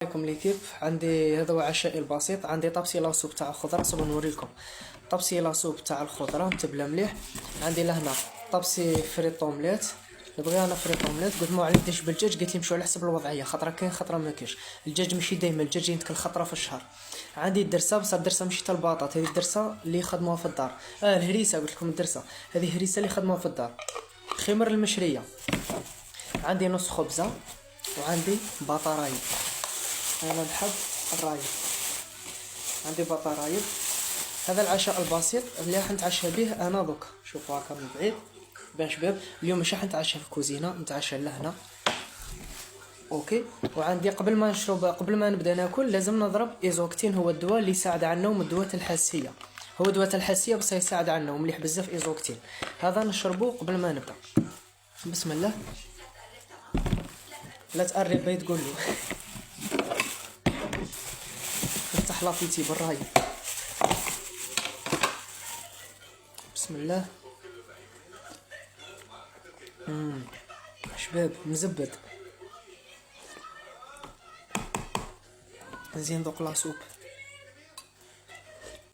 عليكم ليكيب. عندي هذا هو عشائي البسيط. عندي طبسي لاصوب تاع الخضره، صبر نوريكم. طبسي لاصوب تاع الخضره متبله مليح. عندي لهنا طبسي فريط اومليت. نبغي انا فريط اومليت، قلت ما عنديش بالدجاج، قلت لي مشوا على حسب الوضعيه، خطره كاين خطره ما كاينش. الدجاج ماشي دايما، الدجاج ينتكل خطره في الشهر. عندي الدرسه، بصح الدرسه ماشي تاع البطاط، هذه الدرسه اللي خدموها في الدار. الهريسه، قلت لكم الدرسه هذه هريسه اللي خدموها في الدار. خمر المشريه. عندي نص خبزه، وعندي بطارايب. انا نحب الرايب. عندي بطارايب. هذا العشاء البسيط اللي راح نتعشى به انا دوك. شوفوا هكا من بعيد بان شباب. اليوم مش راح نتعشى في الكوزينه، نتعشى لهنا. اوكي. وعندي قبل ما نبدا ناكل لازم نضرب ايزوكتين، هو الدواء اللي يساعد على النوم، الدواء الحساسيه. هو دواء الحساسيه بس يساعد على النوم، مليح بزاف ايزوكتين. هذا نشربه قبل ما نبدا. بسم الله. لا تقرب بيت تقول له. افتح لافيتي بالراي. بسم الله. شباب مزبد. نزيد ذوق لاصوب.